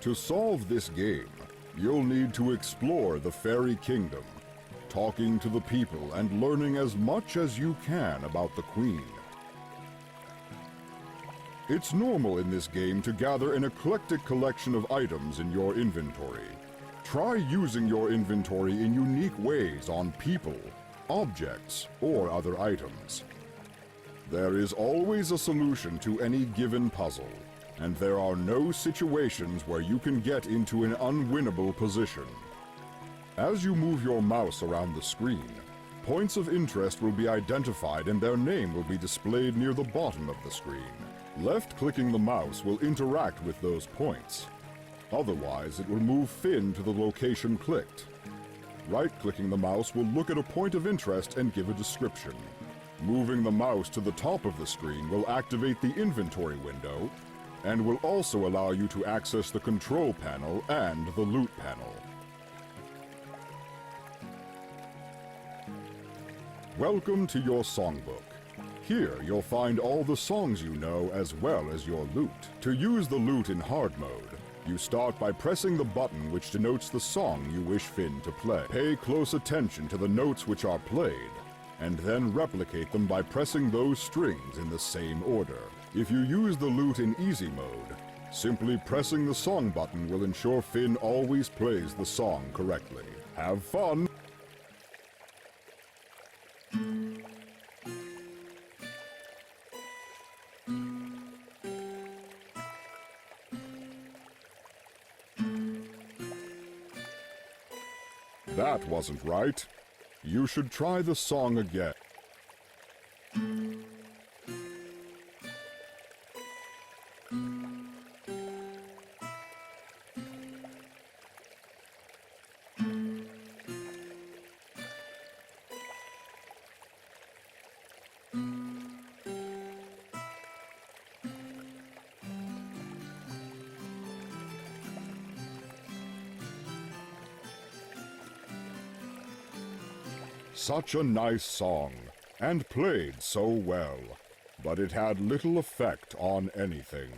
To solve this game, you'll need to explore the fairy kingdom, talking to the people and learning as much as you can about the queen. It's normal in this game to gather an eclectic collection of items in your inventory. Try using your inventory in unique ways on people, objects, or other items. There is always a solution to any given puzzle, and there are no situations where you can get into an unwinnable position. As you move your mouse around the screen, points of interest will be identified and their name will be displayed near the bottom of the screen. Left-clicking the mouse will interact with those points. Otherwise, it will move Finn to the location clicked. Right-clicking the mouse will look at a point of interest and give a description. Moving the mouse to the top of the screen will activate the inventory window and will also allow you to access the control panel and the loot panel. Welcome to your songbook. Here you'll find all the songs you know as well as your loot. To use the loot in hard mode, you start by pressing the button which denotes the song you wish Finn to play. Pay close attention to the notes which are played, and then replicate them by pressing those strings in the same order. If you use the loot in easy mode, simply pressing the song button will ensure Finn always plays the song correctly. Have fun! That wasn't right. You should try the song again. Such a nice song, and played so well, but it had little effect on anything.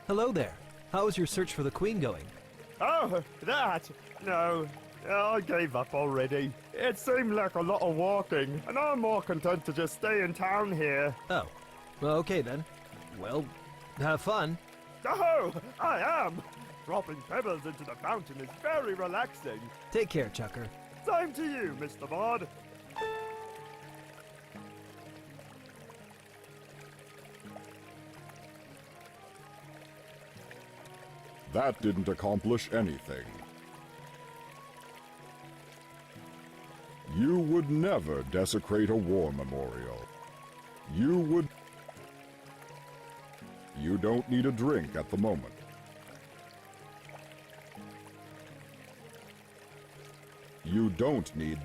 Hello there. How is your search for the Queen going? Oh, that? No, I gave up already. It seemed like a lot of walking, and I'm more content to just stay in town here. Oh, well, okay then. Well, have fun. Oh, I am! Dropping pebbles into the fountain is very relaxing. Take care, Chucker. Same to you, Mr. Bod. That didn't accomplish anything. You would never desecrate a war memorial. You don't need a drink at the moment. You don't need...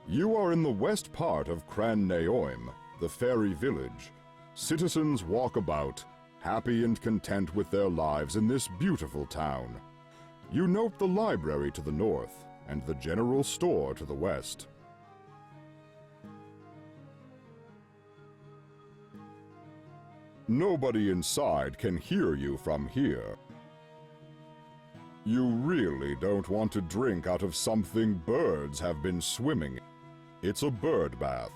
You are in the west part of Cran Naoim, the fairy village. Citizens walk about, happy and content with their lives in this beautiful town. You note the library to the north, and the general store to the west. Nobody inside can hear you from here. You really don't want to drink out of something birds have been swimming in. It's a bird bath.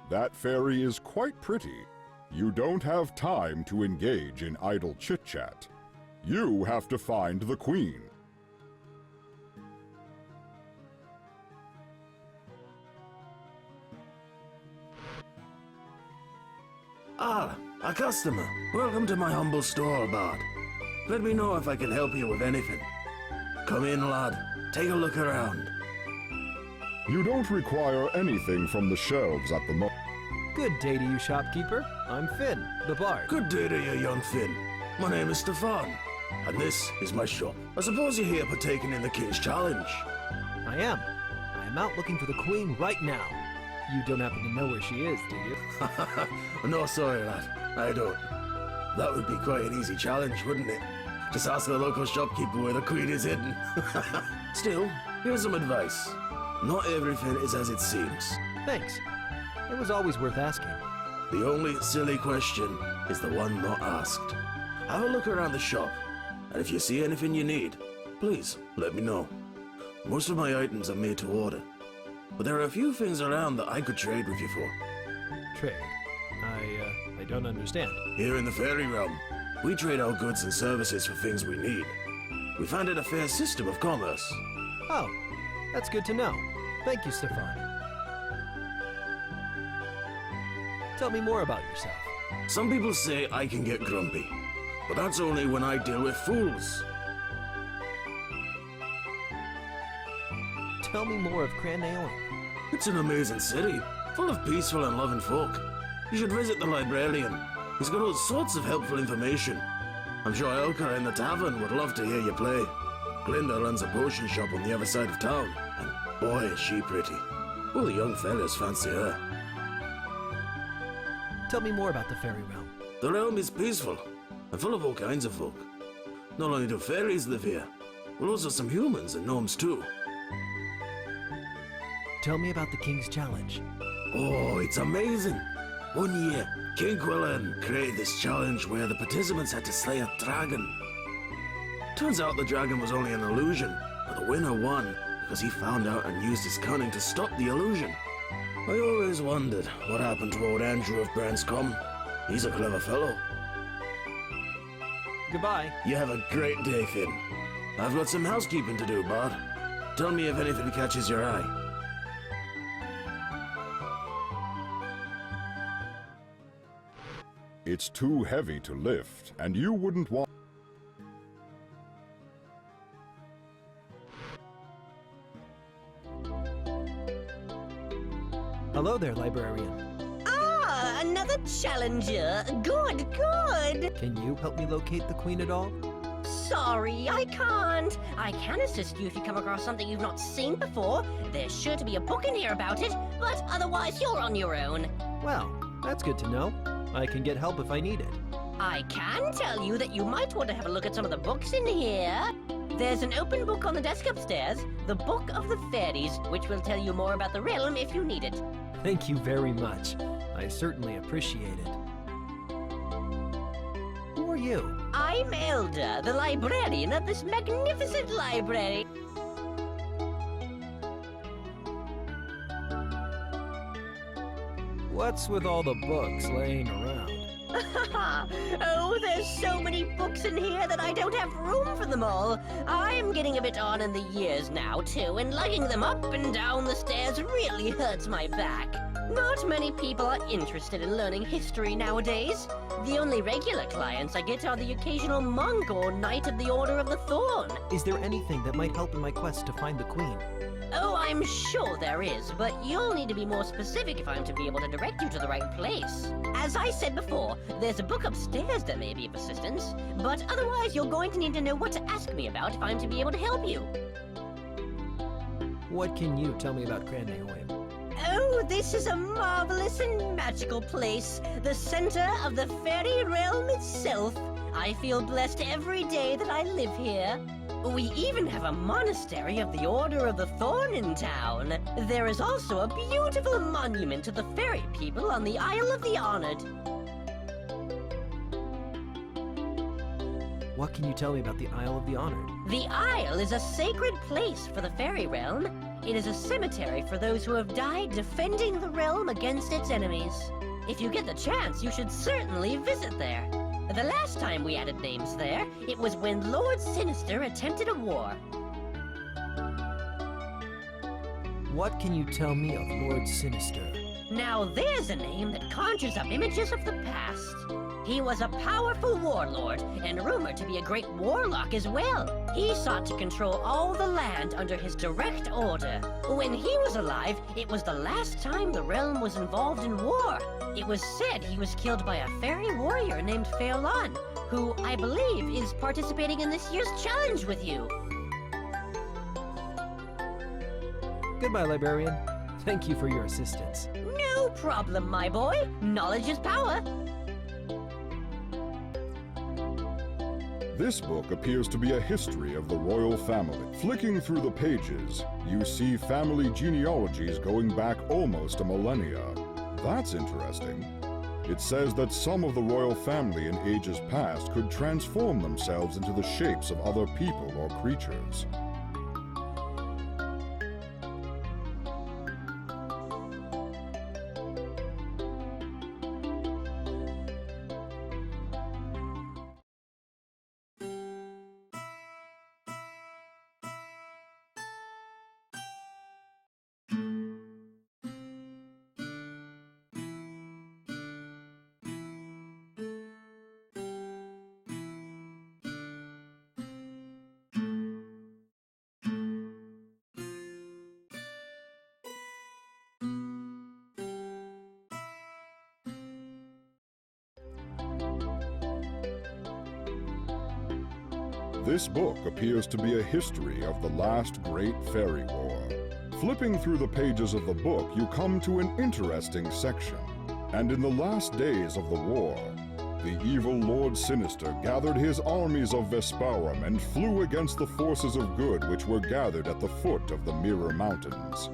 That fairy is quite pretty. You don't have time to engage in idle chit-chat. You have to find the Queen. Ah, a customer. Welcome to my humble store, Bard. Let me know if I can help you with anything. Come in, lad. Take a look around. You don't require anything from the shelves at the moment. Good day to you, shopkeeper. I'm Finn, the bard. Good day to you, young Finn. My name is Stefan, and this is my shop. I suppose you're here partaking in the King's Challenge. I am. I am out looking for the Queen right now. You don't happen to know where she is, do you? No, sorry, lad. I don't. That would be quite an easy challenge, wouldn't it? Just ask the local shopkeeper where the Queen is hidden. Still, here's some advice. Not everything is as it seems. Thanks. It was always worth asking. The only silly question is the one not asked. Have a look around the shop, and if you see anything you need, please let me know. Most of my items are made to order, but there are a few things around that I could trade with you for. Trade? I don't understand. Here in the fairy realm, we trade our goods and services for things we need. We find it a fair system of commerce. Oh, that's good to know. Thank you, Stefan. Tell me more about yourself. Some people say I can get grumpy, but that's only when I deal with fools. Tell me more of Cran. It's an amazing city, full of peaceful and loving folk. You should visit the librarian. He's got all sorts of helpful information. I'm sure Elka in the tavern would love to hear you play. Glinda runs a potion shop on the other side of town, and boy is she pretty. All the young fellas fancy her. Tell me more about the fairy realm. The realm is peaceful and full of all kinds of folk. Not only do fairies live here, but also some humans and gnomes too. Tell me about the King's Challenge. Oh, it's amazing! One year, King Quillen created this challenge where the participants had to slay a dragon. Turns out the dragon was only an illusion, but the winner won because he found out and used his cunning to stop the illusion. I always wondered what happened to old Andrew of Branscombe. He's a clever fellow. Goodbye. You have a great day, Finn. I've got some housekeeping to do, Bard. Tell me if anything catches your eye. It's too heavy to lift, and you wouldn't want... Hello there, librarian. Ah, another challenger. Good, good. Can you help me locate the Queen at all? Sorry, I can't. I can assist you if you come across something you've not seen before. There's sure to be a book in here about it, but otherwise you're on your own. Well, that's good to know. I can get help if I need it. I can tell you that you might want to have a look at some of the books in here. There's an open book on the desk upstairs, the Book of the Fairies, which will tell you more about the realm if you need it. Thank you very much. I certainly appreciate it. Who are you? I'm Elda, the librarian of this magnificent library. What's with all the books laying around? Oh, there's so many books in here that I don't have room for them all. I'm getting a bit on in the years now, too, and lugging them up and down the stairs really hurts my back. Not many people are interested in learning history nowadays. The only regular clients I get are the occasional monk or knight of the Order of the Thorne. Is there anything that might help in my quest to find the Queen? Oh, I'm sure there is, but you'll need to be more specific if I'm to be able to direct you to the right place. As I said before, there's a book upstairs that may be of assistance, but otherwise you're going to need to know what to ask me about if I'm to be able to help you. What can you tell me about Cran? Oh, this is a marvelous and magical place, the center of the fairy realm itself. I feel blessed every day that I live here. We even have a monastery of the Order of the Thorne in town. There is also a beautiful monument to the fairy people on the Isle of the Honored. What can you tell me about the Isle of the Honored? The Isle is a sacred place for the fairy realm. It is a cemetery for those who have died defending the realm against its enemies. If you get the chance, you should certainly visit there. The last time we added names there, it was when Lord Sinister attempted a war. What can you tell me of Lord Sinister? Now there's a name that conjures up images of the past. He was a powerful warlord, and rumored to be a great warlock as well. He sought to control all the land under his direct order. When he was alive, it was the last time the realm was involved in war. It was said he was killed by a fairy warrior named Phelan, who I believe is participating in this year's challenge with you. Goodbye, librarian. Thank you for your assistance. No problem, my boy. Knowledge is power. This book appears to be a history of the royal family. Flicking through the pages, you see family genealogies going back almost a millennia. That's interesting. It says that some of the royal family in ages past could transform themselves into the shapes of other people or creatures. This book appears to be a history of the last great fairy war. Flipping through the pages of the book, you come to an interesting section. And in the last days of the war, the evil Lord Sinister gathered his armies of Vesparum and flew against the forces of good which were gathered at the foot of the Mirror Mountains.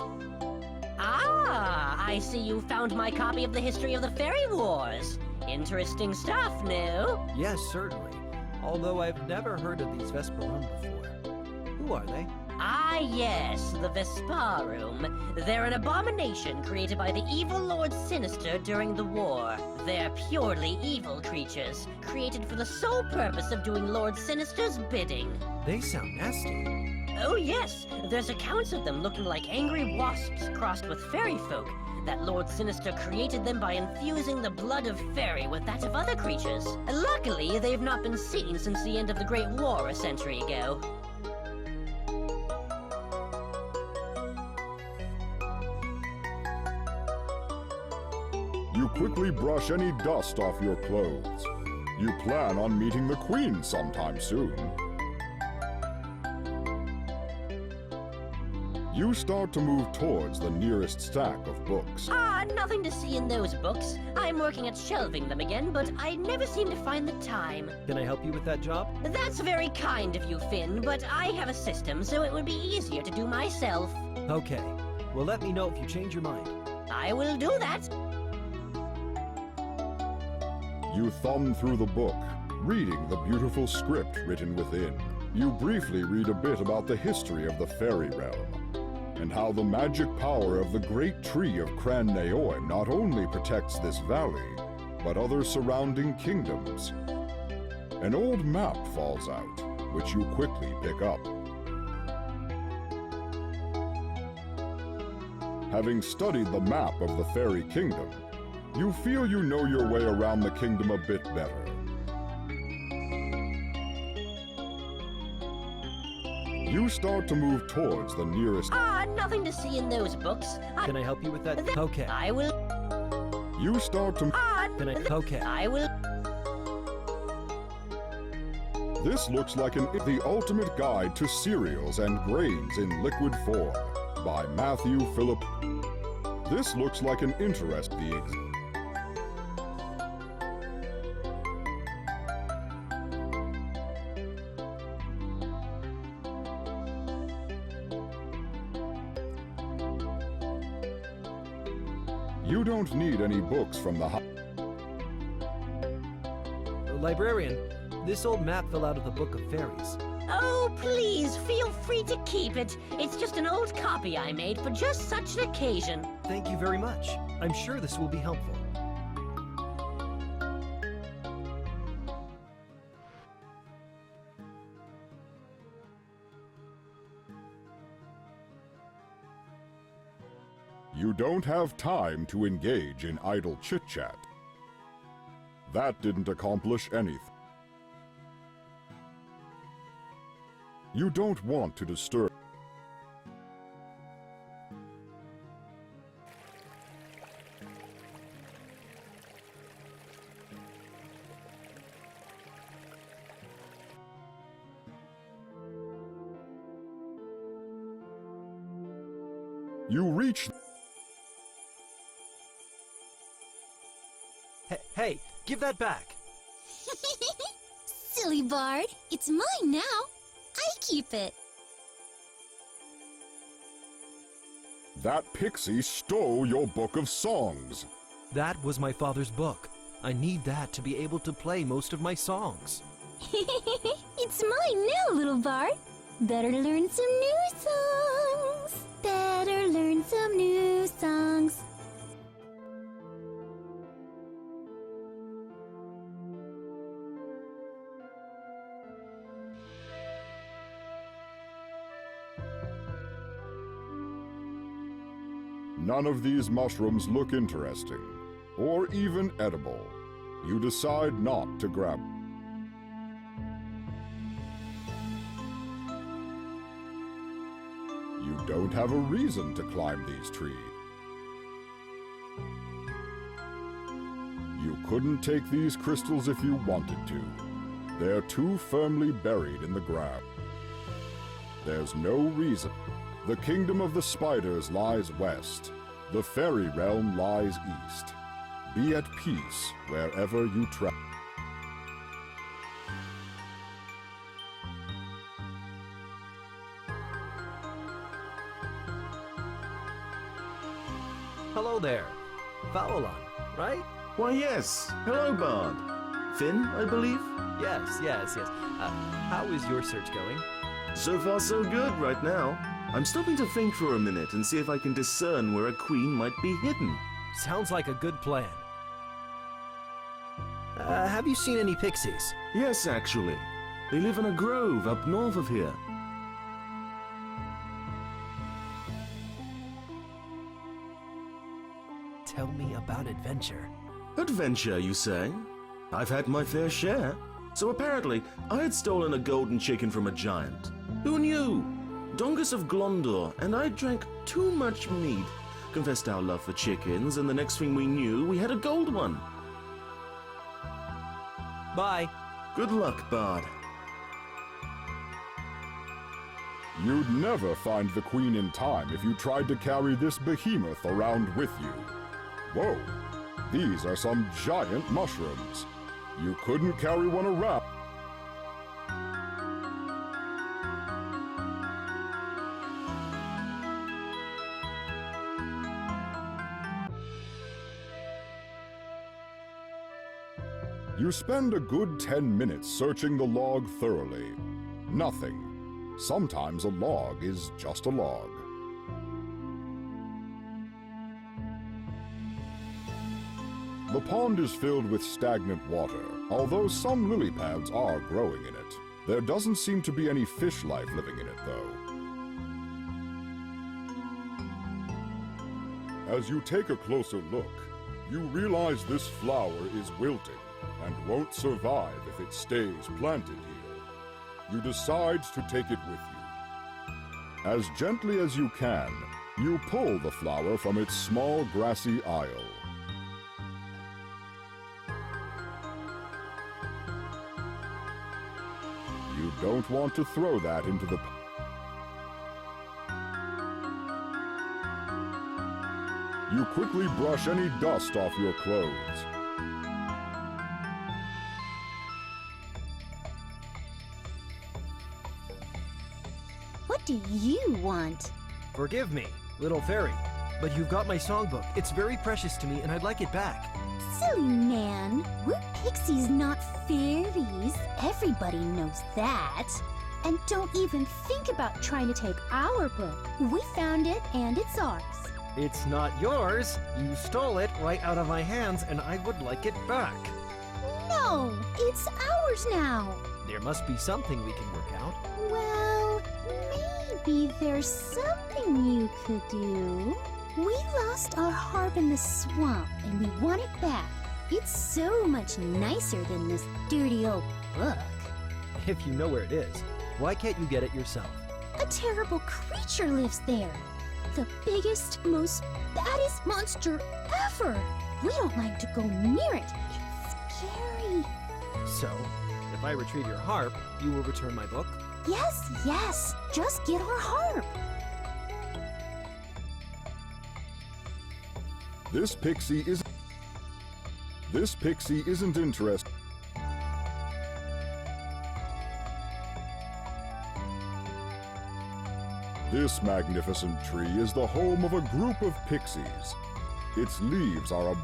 Ah, I see you found my copy of the history of the Fairy Wars. Interesting stuff, no? Yes, certainly. Although I've never heard of these Vesparum before. Who are they? Ah, yes, the Vesparum. They're an abomination created by the evil Lord Sinister during the war. They're purely evil creatures, created for the sole purpose of doing Lord Sinister's bidding. They sound nasty. Oh, yes, there's accounts of them looking like angry wasps crossed with fairy folk. That Lord Sinister created them by infusing the blood of fairy with that of other creatures. Luckily, they've not been seen since the end of the Great War a century ago. You quickly brush any dust off your clothes. You plan on meeting the Queen sometime soon. You start to move towards the nearest stack of books. Ah, nothing to see in those books. I'm working at shelving them again, but I never seem to find the time. Can I help you with that job? That's very kind of you, Finn, but I have a system, so it would be easier to do myself. Okay. Well, let me know if you change your mind. I will do that. You thumb through the book, reading the beautiful script written within. You briefly read a bit about the history of the fairy realm, and how the magic power of the great tree of Cran Neoin not only protects this valley, but other surrounding kingdoms. An old map falls out, which you quickly pick up. Having studied the map of the fairy kingdom, you feel you know your way around the kingdom a bit better. You start to move towards the nearest... Ah, nothing to see in those books. Can I help you with that? Okay. I will... You start to... Okay. I will... This looks like the ultimate guide to cereals and grains in liquid form by Matthew Philip. This looks like an interesting... You don't need any books from the Librarian, this old map fell out of the Book of Fairies. Oh, please, feel free to keep it. It's just an old copy I made for just such an occasion. Thank you very much. I'm sure this will be helpful. You don't have time to engage in idle chit-chat. That didn't accomplish anything. You don't want to disturb. You reach... Hey, give that back! Silly Bard, it's mine now. I keep it. That pixie stole your book of songs. That was my father's book. I need that to be able to play most of my songs. It's mine now, little bard. Better learn some new songs. Better learn some new songs. None of these mushrooms look interesting, or even edible. You decide not to grab. You don't have a reason to climb these trees. You couldn't take these crystals if you wanted to. They're too firmly buried in the ground. There's no reason. The kingdom of the spiders lies west. The fairy realm lies east. Be at peace wherever you travel. Hello there. Fowlon, right? Why, yes. Hello, Bard. Finn, I believe? Yes. How is your search going? So far, so good right now. I'm stopping to think for a minute and see if I can discern where a queen might be hidden. Sounds like a good plan. Have you seen any pixies? Yes, actually. They live in a grove up north of here. Tell me about adventure. Adventure, you say? I've had my fair share. So apparently, I had stolen a golden chicken from a giant. Who knew? Dongus of Glondor and I drank too much mead, confessed our love for chickens, and the next thing we knew, we had a gold one. Bye. Good luck, Bard. You'd never find the queen in time if you tried to carry this behemoth around with you. Whoa, these are some giant mushrooms. You couldn't carry one around. You spend a good 10 minutes searching the log thoroughly. Nothing. Sometimes a log is just a log. The pond is filled with stagnant water, although some lily pads are growing in it. There doesn't seem to be any fish life living in it, though. As you take a closer look, you realize this flower is wilting and won't survive if it stays planted here. You decide to take it with you. As gently as you can, you pull the flower from its small grassy isle. You don't want to throw that into the... You quickly brush any dust off your clothes. What do you want? Forgive me, little fairy, but you've got my songbook. It's very precious to me, and I'd like it back. Silly man. We're pixies, not fairies. Everybody knows that. And don't even think about trying to take our book. We found it, and it's ours. It's not yours. You stole it right out of my hands, and I would like it back. No, it's ours now. There must be something we can work out. Well, maybe there's something you could do. We lost our harp in the swamp, and we want it back. It's so much nicer than this dirty old book. If you know where it is, why can't you get it yourself? A terrible creature lives there. The biggest, most baddest monster ever. We don't like to go near it. It's scary. So, if I retrieve your harp, you will return my book? Yes. Just get our harp. This pixie isn't interested. This magnificent tree is the home of a group of pixies. Its leaves are a